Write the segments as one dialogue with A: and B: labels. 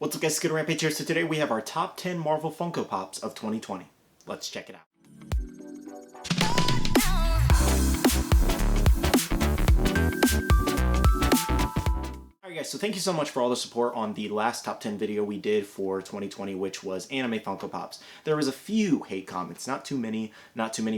A: What's up guys, Skittlerampage here. So today we have our top 10 Marvel Funko Pops of 2020. Let's check it out. Alright guys, so thank you so much for all the support on the last top 10 video we did for 2020, which was anime Funko Pops. There was a few hate comments, not too many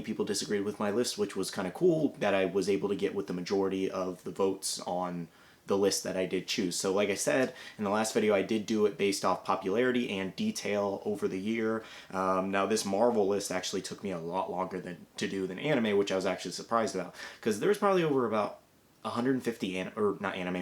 A: people disagreed with my list, which was kind of cool that I was able to get with the majority of the votes on the list that I did choose. So like I said in the last video, I did do it based off popularity and detail over the year. Now this Marvel list actually took me a lot longer to do than anime, which I was actually surprised about, because there's probably over about 150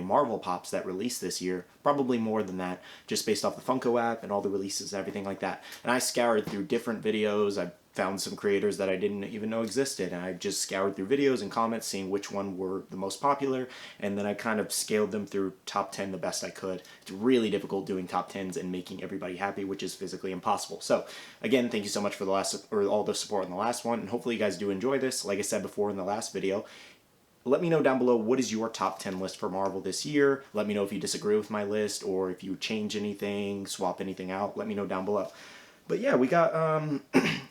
A: Marvel Pops that released this year, probably more than that, just based off the Funko app and all the releases and everything like that. And I scoured through different videos. I found some creators that I didn't even know existed, and I just scoured through videos and comments, seeing which one were the most popular, and then I kind of scaled them through top 10 the best I could. It's really difficult doing top 10s and making everybody happy, which is physically impossible. So again, thank you so much for all the support on the last one, and hopefully you guys do enjoy this. Like I said before in the last video, let me know down below, what is your top 10 list for Marvel this year. Let me know if you disagree with my list, or if you change anything, swap anything out. Let me know down below. But yeah, we got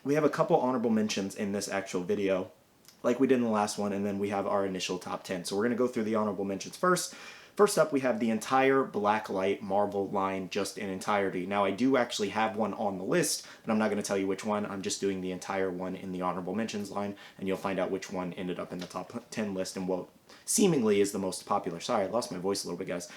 A: we have a couple honorable mentions in this actual video, like we did in the last one, and then we have our initial top 10. So we're going to go through the honorable mentions first. First up, we have the entire Blacklight Marvel line just in entirety. Now, I do actually have one on the list, but I'm not going to tell you which one. I'm just doing the entire one in the honorable mentions line, and you'll find out which one ended up in the top 10 list and what seemingly is the most popular. Sorry, I lost my voice a little bit, guys.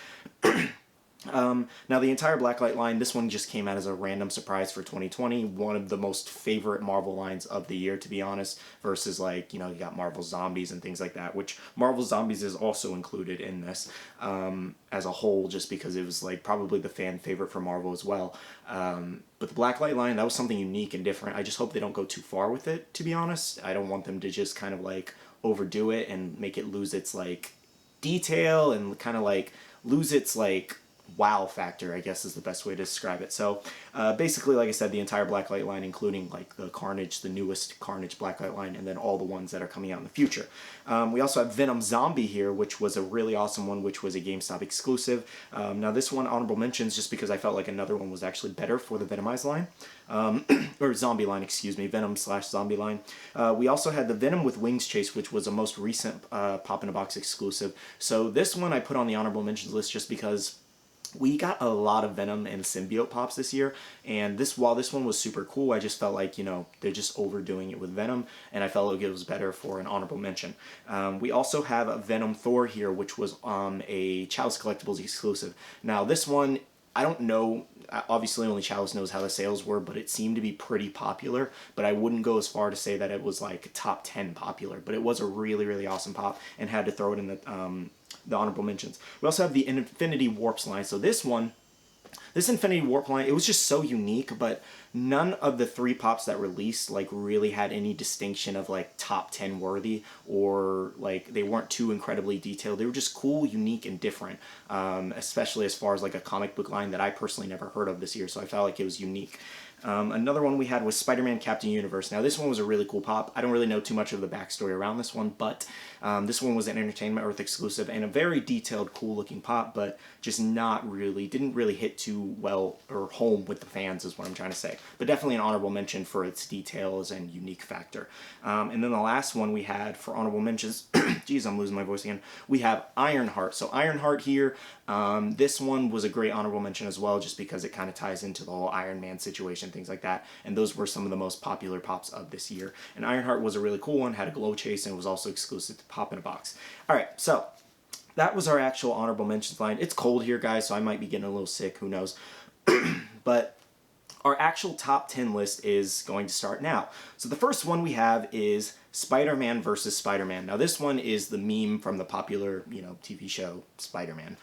A: Now the entire Blacklight line, this one just came out as a random surprise for 2020. One of the most favorite Marvel lines of the year, to be honest, versus like, you know, you got Marvel Zombies and things like that, which Marvel Zombies is also included in this as a whole, just because it was like probably the fan favorite for Marvel as well. But the Blacklight line, that was something unique and different. I just hope they don't go too far with it, to be honest. I don't want them to just kind of like overdo it and make it lose its like detail and kind of like lose its like wow factor, I guess is the best way to describe it. So basically, like I said, the entire Blacklight line, including like the Carnage, the newest Carnage Blacklight line, and then all the ones that are coming out in the future. We also have Venom Zombie here, which was a really awesome one, which was a GameStop exclusive. Now this one, honorable mentions, just because I felt like another one was actually better for the Venomized line. Or Zombie line, excuse me, Venom/Zombie line. We also had the Venom with Wings chase, which was a most recent Pop-in-a-Box exclusive. So this one I put on the honorable mentions list just because we got a lot of Venom and Symbiote Pops this year, and while this one was super cool, I just felt like, you know, they're just overdoing it with Venom, and I felt like it was better for an honorable mention. We also have a Venom Thor here, which was a Chalice Collectibles exclusive. Now this one, I don't know, obviously only Chalice knows how the sales were, but it seemed to be pretty popular, but I wouldn't go as far to say that it was like top 10 popular, but it was a really, really awesome pop, and had to throw it in the honorable mentions. We also have the Infinity Warps line. So this Infinity Warp line, it was just so unique, but none of the three pops that released like really had any distinction of like top 10 worthy, or like they weren't too incredibly detailed. They were just cool, unique, and different, especially as far as like a comic book line that I personally never heard of this year, so I felt like it was unique. Another one we had was Spider-Man Captain Universe. Now this one was a really cool pop. I don't really know too much of the backstory around this one, but this one was an Entertainment Earth exclusive and a very detailed, cool looking pop, but just didn't really hit too well or home with the fans is what I'm trying to say. But definitely an honorable mention for its details and unique factor. And then the last one we had for honorable mentions, geez, I'm losing my voice again. We have Ironheart. So Ironheart here, this one was a great honorable mention as well, just because it kind of ties into the whole Iron Man situation, things like that, and those were some of the most popular pops of this year. And Ironheart was a really cool one, had a glow chase, and was also exclusive to Pop-in-a-Box. Alright, so that was our actual honorable mentions line. It's cold here, guys, so I might be getting a little sick, who knows. But our actual top 10 list is going to start now. So the first one we have is Spider-Man versus Spider-Man. Now this one is the meme from the popular, you know, TV show Spider-Man,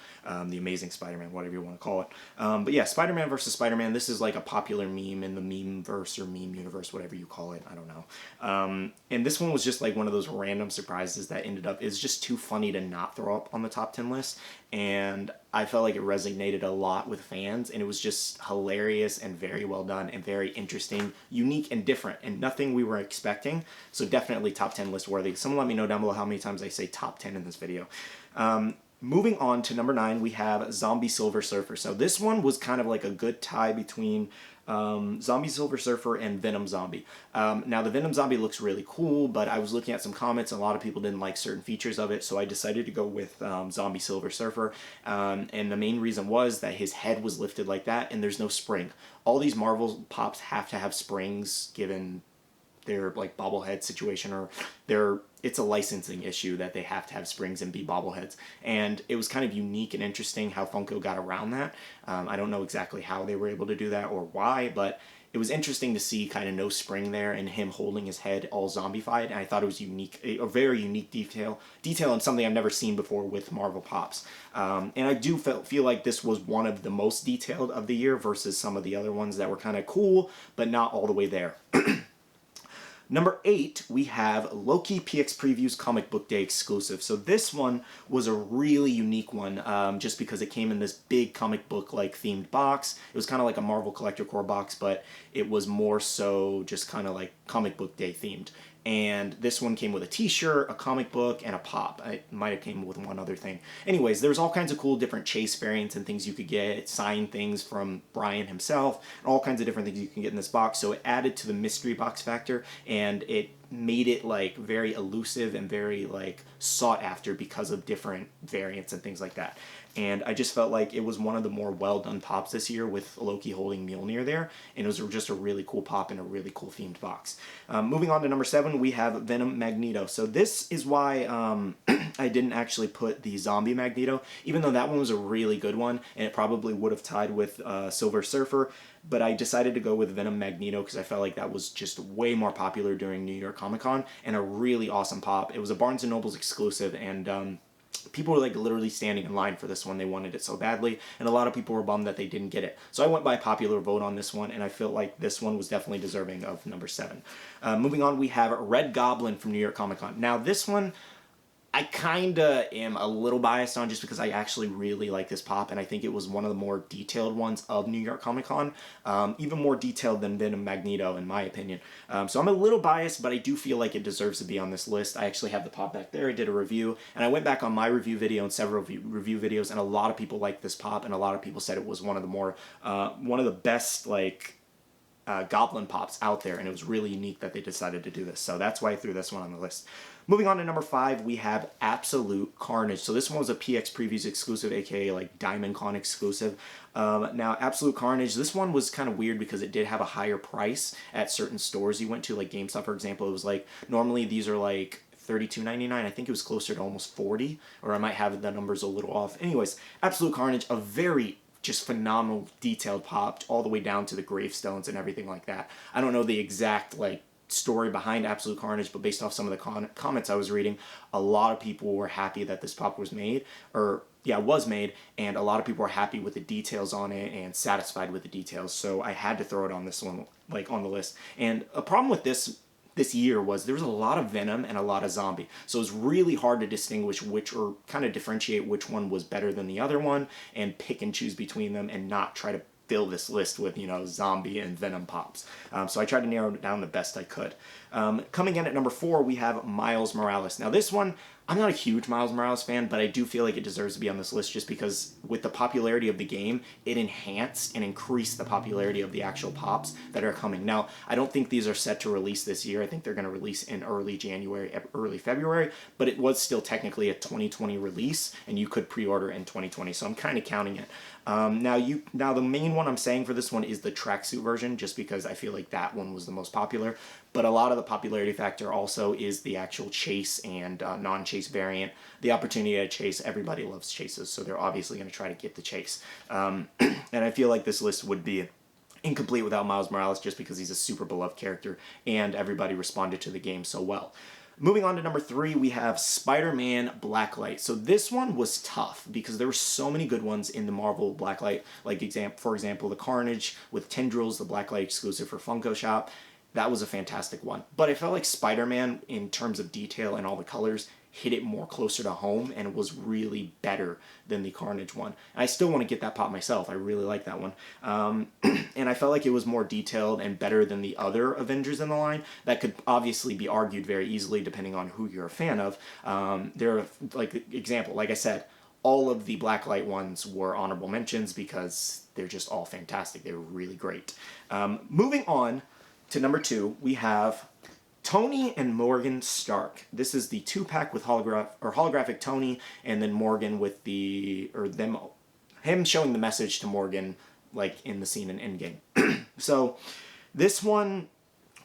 A: the Amazing Spider-Man, whatever you want to call it. But yeah, Spider-Man versus Spider-Man, this is like a popular meme in the meme-verse or meme universe, whatever you call it, I don't know. And this one was just like one of those random surprises that ended up, it's just too funny to not throw up on the top 10 list, and I felt like it resonated a lot with fans, and it was just hilarious and very well done and very interesting, unique and different, and nothing we were expecting, so definitely top 10 list worthy. Someone let me know down below how many times I say top 10 in this video. Moving on to number 9, we have Zombie Silver Surfer. So this one was kind of like a good tie between Zombie Silver Surfer and Venom Zombie. Now the Venom Zombie looks really cool, but I was looking at some comments and a lot of people didn't like certain features of it, so I decided to go with Zombie Silver Surfer. And the main reason was that his head was lifted like that and there's no spring. All these Marvel pops have to have springs given their like bobblehead situation, or it's a licensing issue that they have to have springs and be bobbleheads. And it was kind of unique and interesting how Funko got around that. I don't know exactly how they were able to do that or why, but it was interesting to see kind of no spring there and him holding his head all zombified. And I thought it was unique, a very unique detail and something I've never seen before with Marvel Pops. And I do feel like this was one of the most detailed of the year versus some of the other ones that were kind of cool, but not all the way there. Number 8, we have Loki PX Previews Comic Book Day exclusive. So this one was a really unique one, just because it came in this big comic book like themed box. It was kind of like a Marvel Collector Core box, but it was more so just kind of like comic book day themed. And this one came with a t-shirt, a comic book, and a pop. It might have came with one other thing. Anyways, there's all kinds of cool different Chase variants and things you could get, signed things from Brian himself, and all kinds of different things you can get in this box. So it added to the mystery box factor, and it made it like very elusive and very like sought after because of different variants and things like that. And I just felt like it was one of the more well done pops this year with Loki holding Mjolnir there, and it was just a really cool pop and a really cool themed box. Moving on to number 7, we have Venom Magneto. So this is why I didn't actually put the Zombie Magneto, even though that one was a really good one and it probably would have tied with Silver Surfer. But I decided to go with Venom Magneto because I felt like that was just way more popular during New York Comic Con and a really awesome pop. It was a Barnes & Noble's exclusive, and people were like literally standing in line for this one. They wanted it so badly, and a lot of people were bummed that they didn't get it. So I went by popular vote on this one, and I feel like this one was definitely deserving of number 7. Moving on, we have Red Goblin from New York Comic Con. Now this one, I kinda am a little biased on just because I actually really like this pop, and I think it was one of the more detailed ones of New York Comic Con, even more detailed than Venom Magneto in my opinion. So I'm a little biased, but I do feel like it deserves to be on this list. I actually have the pop back there. I did a review, and I went back on my review video and several review videos, and a lot of people liked this pop, and a lot of people said it was one of the best like Goblin pops out there, and it was really unique that they decided to do this. So that's why I threw this one on the list. Moving on to number 5, we have Absolute Carnage. So this one was a PX Previews exclusive, aka like Diamond Con exclusive. Now, Absolute Carnage, this one was kind of weird because it did have a higher price at certain stores you went to, like GameStop, for example. It was like, normally these are like $32.99. I think it was closer to almost $40, or I might have the numbers a little off. Anyways, Absolute Carnage, a very just phenomenal detailed pop all the way down to the gravestones and everything like that. I don't know the exact like story behind Absolute Carnage, but based off some of the comments I was reading, a lot of people were happy that this pop was made, and a lot of people were happy with the details on it and satisfied with the details. So I had to throw it on this one, like on the list. And a problem with this year was there was a lot of Venom and a lot of Zombie. So it was really hard to distinguish which, or kind of differentiate which one was better than the other one and pick and choose between them and not try to fill this list with, Zombie and Venom pops. So I tried to narrow it down the best I could. Coming in at number 4, we have Miles Morales. Now this one, I'm not a huge Miles Morales fan, but I do feel like it deserves to be on this list just because with the popularity of the game, it enhanced and increased the popularity of the actual pops that are coming. Now, I don't think these are set to release this year. I think they're going to release in early January, early February, but it was still technically a 2020 release, and you could pre-order in 2020, so I'm kind of counting it. Now the main one I'm saying for this one is the tracksuit version, just because I feel like that one was the most popular. But a lot of the popularity factor also is the actual chase and non-chase variant. The opportunity to chase, everybody loves chases, so they're obviously going to try to get the chase. And I feel like this list would be incomplete without Miles Morales just because he's a super beloved character and everybody responded to the game so well. Moving on to number 3, we have Spider-Man Blacklight. So this one was tough because there were so many good ones in the Marvel Blacklight. Like, for example, the Carnage with Tendrils, the Blacklight exclusive for Funko Shop. That was a fantastic one. But I felt like Spider-Man, in terms of detail and all the colors, hit it more closer to home and was really better than the Carnage one. And I still want to get that pop myself. I really like that one. And I felt like it was more detailed and better than the other Avengers in the line. That could obviously be argued very easily depending on who you're a fan of. Like I said, all of the Blacklight ones were honorable mentions because they're just all fantastic. They're really great. Moving on to number 2, we have Tony and Morgan Stark. This is the 2-pack with holographic Tony, and then Morgan with him showing the message to Morgan, like in the scene in Endgame. So this one,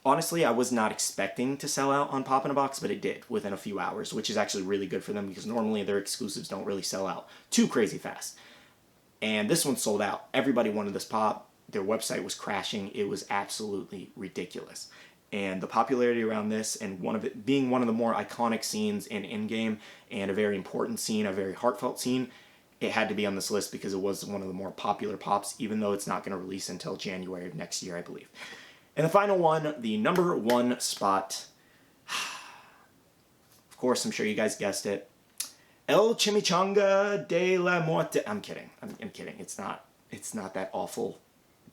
A: honestly, I was not expecting to sell out on Pop in a Box, but it did within a few hours, which is actually really good for them because normally their exclusives don't really sell out too crazy fast. And this one sold out. Everybody wanted this pop. Their website was crashing. It was absolutely ridiculous. And the popularity around this, and being one of the more iconic scenes in Endgame, and a very important scene, a very heartfelt scene, it had to be on this list because it was one of the more popular pops, even though it's not going to release until January of next year, I believe. And the final one, the number 1 spot. Of course, I'm sure you guys guessed it. El Chimichanga de la Muerte. I'm kidding. I'm kidding. It's not that awful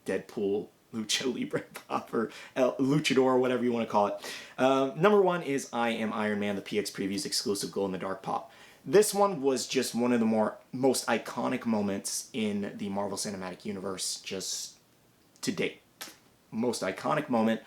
A: Deadpool Lucha Libre pop or Luchador, whatever you want to call it. Number 1 is I Am Iron Man, the PX Previews exclusive Glow in the Dark pop. This one was just one of the most iconic moments in the Marvel Cinematic Universe just to date. Most iconic moment,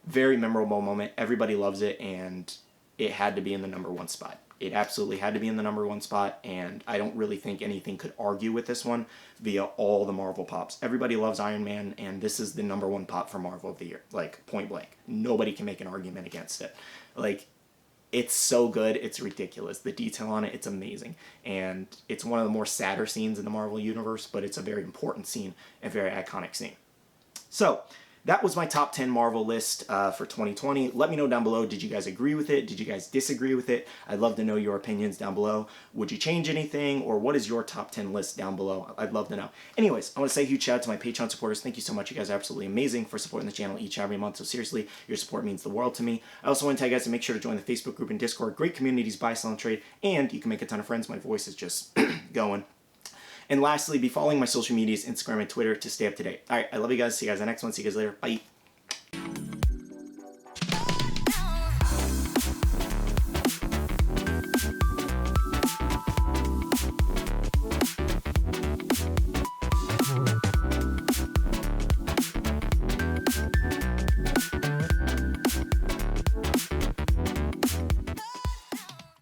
A: very memorable moment. Everybody loves it, and it had to be in the number 1 spot. It absolutely had to be in the number 1 spot, and I don't really think anything could argue with this one via all the Marvel pops. Everybody loves Iron Man, and this is the number 1 pop for Marvel of the year. Like, point blank. Nobody can make an argument against it. Like, it's so good, it's ridiculous. The detail on it, it's amazing. And it's one of the more sadder scenes in the Marvel Universe, but it's a very important scene, a very iconic scene. So, that was my top 10 Marvel list for 2020. Let me know down below, did you guys agree with it? Did you guys disagree with it? I'd love to know your opinions down below. Would you change anything? Or what is your top 10 list down below? I'd love to know. Anyways, I want to say a huge shout out to my Patreon supporters. Thank you so much. You guys are absolutely amazing for supporting the channel each and every month. So seriously, your support means the world to me. I also want to tell you guys to make sure to join the Facebook group and Discord. Great communities, buy, sell, and trade. And you can make a ton of friends. My voice is just going. And lastly, be following my social medias, Instagram and Twitter, to stay up to date. All right, I love you guys. See you guys in the next one. See you guys later. Bye.